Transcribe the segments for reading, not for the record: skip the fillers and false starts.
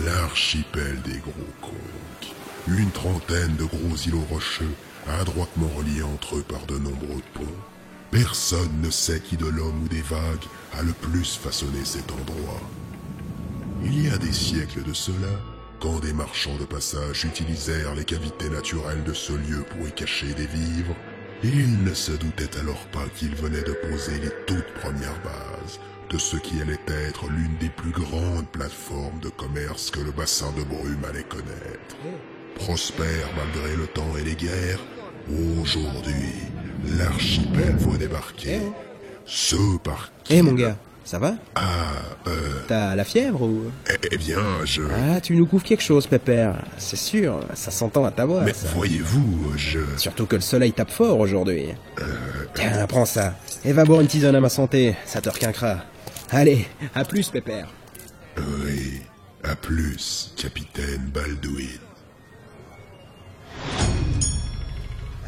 L'archipel des gros conques. Une trentaine de gros îlots rocheux, adroitement reliés entre eux par de nombreux ponts. Personne ne sait qui de l'homme ou des vagues a le plus façonné cet endroit. Il y a des siècles de cela, quand des marchands de passage utilisèrent les cavités naturelles de ce lieu pour y cacher des vivres, ils ne se doutaient alors pas qu'ils venaient de poser les toutes premières bases de ce qui allait être l'une des plus grandes plateformes de commerce que le bassin de Brume allait connaître. Prospère malgré le temps et les guerres, aujourd'hui, l'archipel voit débarquer ce par qui... Eh mon gars, ça va? Ah, T'as la fièvre ou... Eh bien, je... Ah, tu nous couvres quelque chose, Pépère. C'est sûr, ça s'entend à ta voix, Mais ça. voyez-vous, Surtout que le soleil tape fort aujourd'hui. Tiens, prends ça. Et va boire une tisane à ma santé, ça te requinquera. Allez, à plus, Pépère. Oui, à plus, capitaine Baldwin.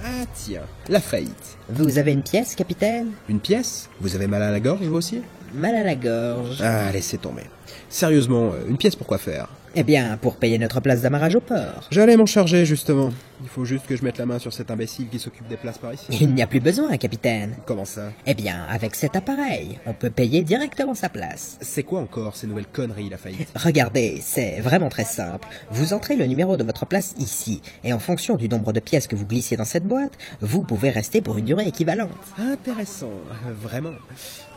Ah tiens, la faillite. Vous avez une pièce, capitaine? Une pièce? Vous avez mal à la gorge, vous aussi? Mal à la gorge. Ah, laissez tomber. Sérieusement, une pièce pour quoi faire? Eh bien, pour payer notre place d'amarrage au port. J'allais m'en charger, justement. Il faut juste que je mette la main sur cet imbécile qui s'occupe des places par ici. Il n'y a plus besoin, capitaine. Comment ça? Eh bien, avec cet appareil, on peut payer directement sa place. C'est quoi encore ces nouvelles conneries, la faillite? Regardez, c'est vraiment très simple. Vous entrez le numéro de votre place ici, et en fonction du nombre de pièces que vous glissez dans cette boîte, vous pouvez rester pour une durée équivalente. Intéressant, vraiment.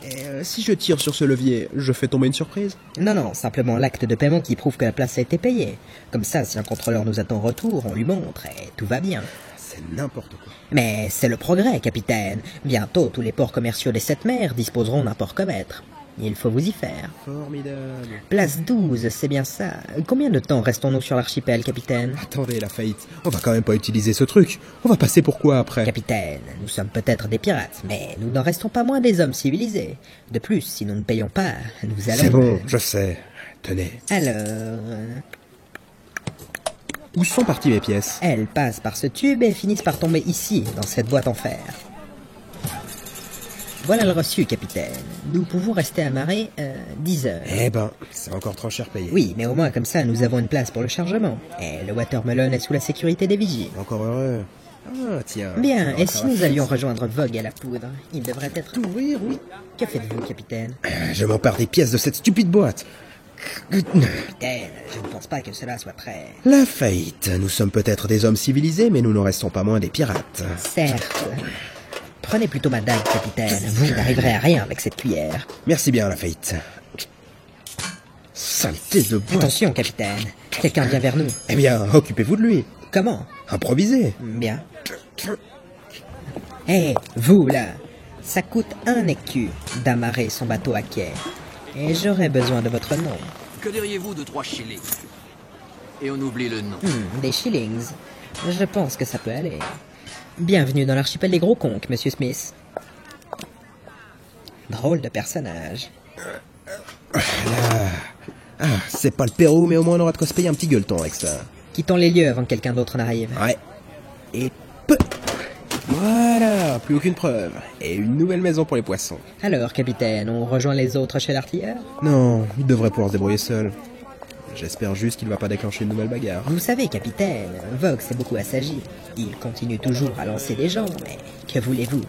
Et si je tire sur ce levier, je fais tomber une surprise? Non, simplement l'acte de paiement qui prouve que la place a été payée. Comme ça, si un contrôleur nous attend en retour, on lui montre et tout va bien. C'est n'importe quoi. Mais c'est le progrès, capitaine. Bientôt, tous les ports commerciaux des sept mers disposeront d'un port-comètre. Il faut vous y faire. Formidable. Place 12, c'est bien ça. Combien de temps restons-nous sur l'archipel, capitaine? Attendez, la faillite. On va quand même pas utiliser ce truc. On va passer pour quoi après? Capitaine, nous sommes peut-être des pirates, mais nous n'en restons pas moins des hommes civilisés. De plus, si nous ne payons pas, nous allons... C'est bon, je sais. Tenez. Alors... Où sont parties mes pièces? Elles passent par ce tube et finissent par tomber ici, dans cette boîte en fer. Voilà le reçu, capitaine. Nous pouvons rester amarrés 10 heures. Eh ben, c'est encore trop cher payé. Oui, mais au moins comme ça, nous avons une place pour le chargement. Et le Watermelon est sous la sécurité des vigiles. Encore heureux. Ah, tiens. Bien, et si nous allions rejoindre Vogue à la poudre? Il devrait être... Ouvrir, oui. Que faites-vous, capitaine? Je m'empare des pièces de cette stupide boîte. Capitaine, je ne pense pas que cela soit très... La faillite. Nous sommes peut-être des hommes civilisés, mais nous n'en restons pas moins des pirates. Certes. Prenez plutôt ma dague, capitaine. Vous n'arriverez à rien avec cette cuillère. Merci bien, la faillite. Saleté de boîte. Attention, capitaine. Quelqu'un vient vers nous. Eh bien, occupez-vous de lui. Comment? Improvisez. Bien. Hé, vous, là. Ça coûte 1 écu d'amarrer son bateau à quai. Et j'aurais besoin de votre nom. Que diriez-vous de 3 shillings? Et on oublie le nom. Des shillings. Je pense que ça peut aller. Bienvenue dans l'archipel des gros conques, monsieur Smith. Drôle de personnage. Ah, c'est pas le Pérou, mais au moins on aura de quoi se payer un petit gueuleton avec ça. Quittons les lieux avant que quelqu'un d'autre n'arrive. Ouais. Et peu. Voilà, plus aucune preuve. Et une nouvelle maison pour les poissons. Alors, capitaine, on rejoint les autres chez l'artilleur? Non, il devrait pouvoir se débrouiller seul. J'espère juste qu'il va pas déclencher une nouvelle bagarre. Vous savez, capitaine, Vogue s'est beaucoup assagi. Il continue toujours à lancer des gens, mais que voulez-vous?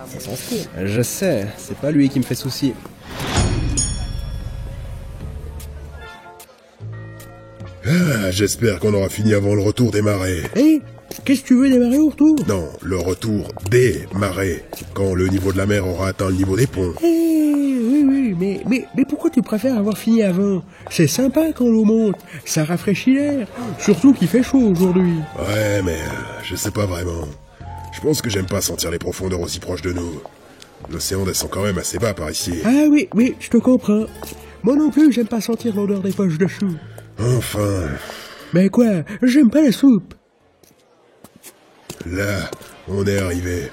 C'est son style. Je sais, c'est pas lui qui me fait souci. Ah, j'espère qu'on aura fini avant le retour des marées. Hé, qu'est-ce que tu veux démarrer au retour? Non, le retour des marées, quand le niveau de la mer aura atteint le niveau des ponts. Oui, mais pourquoi tu préfères avoir fini avant? C'est sympa quand l'eau monte, ça rafraîchit l'air, surtout qu'il fait chaud aujourd'hui. Ouais, mais je sais pas vraiment. Je pense que j'aime pas sentir les profondeurs aussi proches de nous. L'océan descend quand même assez bas par ici. Ah oui, je te comprends. Moi non plus, j'aime pas sentir l'odeur des poches de chou. Enfin, Mais quoi, j'aime pas la soupe. là, on est arrivé.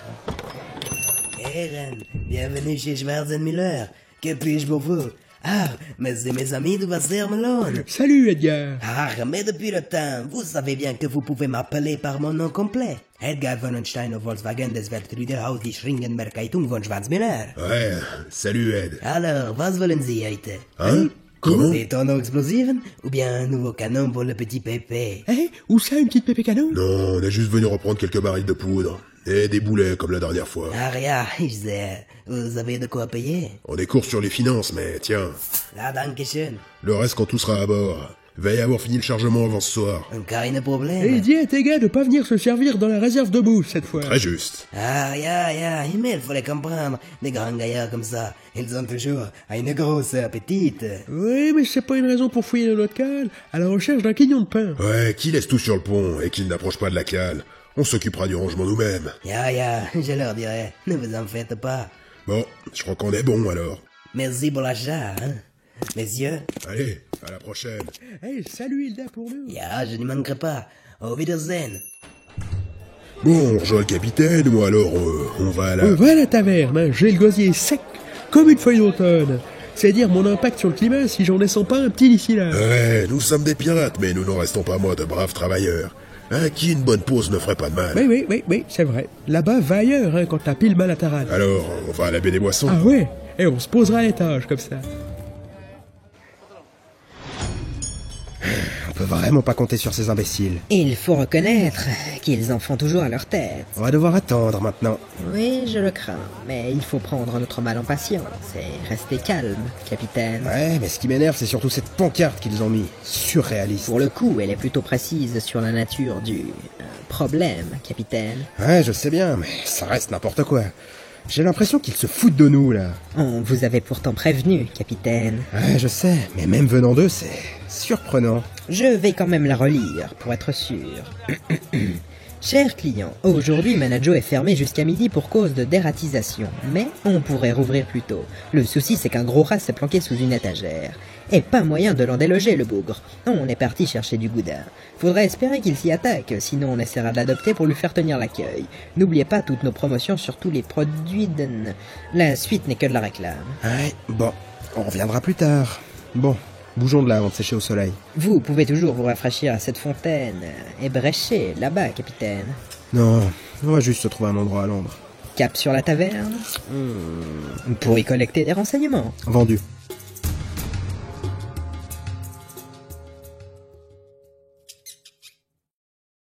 Aaron, bienvenue chez Schwarzenmüller. Que puis-je pour vous? Ah, mais c'est mes amis du Wassermelon. Salut Edgar. Ah, mais depuis le temps, vous savez bien que vous pouvez m'appeler par mon nom complet. Edgar Wonnenstein auf Volkswagen des Weltrüderhaus die Schringenbergkeitung von Schwarzmüller. Ouais, salut Ed. Alors, was wollen Sie heute? Hein? Comment? Des tonneaux explosifs ou bien un nouveau canon pour le petit Pépé? Eh, où ça, une petite pépé canon? Non, on est juste venu reprendre quelques barils de poudre. Et des boulets, comme la dernière fois. Ah rien, je sais. Vous avez de quoi payer? On est court sur les finances, mais tiens, La dankeschön. le reste quand tout sera à bord. Va y avoir fini le chargement avant ce soir. Keine Problem. Et dis à tes gars de pas venir se servir dans la réserve de bouffe cette fois. Très juste. Ah, mais il faut les comprendre. Des grands gaillards comme ça, ils ont toujours une grosse appétite. Oui, mais c'est pas une raison pour fouiller dans notre cale, à la recherche d'un quignon de pain. Ouais, qui laisse tout sur le pont et qui n'approche pas de la cale. On s'occupera du rangement nous-mêmes. Je leur dirai, ne vous en faites pas. Bon, je crois qu'on est bon alors. Merci pour l'achat, hein. Messieurs, Allez, à la prochaine. Hey, salut Hilda pour nous. je n'y manquerai pas. Au Wiedersehen. Bon, on rejoint le capitaine, moi alors, on va à la... On va à la taverne, hein. J'ai le gosier sec comme une feuille d'automne. C'est dire mon impact sur le climat si j'en descends pas un petit d'ici là. Ouais, nous sommes des pirates, mais nous n'en restons pas moins de braves travailleurs. Hein, qui une bonne pause ne ferait pas de mal. Oui, c'est vrai. Là-bas, va ailleurs, hein, quand t'as pile mal à ta rade. Alors, on va à la baie des Boissons. Ah ouais. Et on se posera à l'étage, comme ça. On peut vraiment pas compter sur ces imbéciles. Il faut reconnaître qu'ils en font toujours à leur tête. On va devoir attendre maintenant. Oui, je le crains, mais il faut prendre notre mal en patience et rester calme, capitaine. Ouais, mais ce qui m'énerve, c'est surtout cette pancarte qu'ils ont mis. Surréaliste. Pour le coup, elle est plutôt précise sur la nature du problème, capitaine. Ouais, je sais bien, mais ça reste n'importe quoi. J'ai l'impression qu'ils se foutent de nous, là. On vous avait pourtant prévenu, capitaine. Ouais, je sais, mais même venant d'eux, c'est surprenant. Je vais quand même la relire, pour être sûr. Cher client, aujourd'hui Manajo est fermé jusqu'à midi pour cause de dératisation, mais on pourrait rouvrir plus tôt. Le souci c'est qu'un gros rat s'est planqué sous une étagère. Et pas moyen de l'en déloger, le bougre. On est parti chercher du boudin. Faudrait espérer qu'il s'y attaque, sinon on essaiera de l'adopter pour lui faire tenir l'accueil. N'oubliez pas toutes nos promotions sur tous les produits de... La suite n'est que de la réclame. Ouais, bon, on reviendra plus tard. Bon, bougeons de là avant de sécher au soleil. Vous pouvez toujours vous rafraîchir à cette fontaine, ébréchée, là-bas, capitaine. Non, on va juste se trouver un endroit à Londres. Cap sur la taverne Pour y collecter des renseignements. Vendu.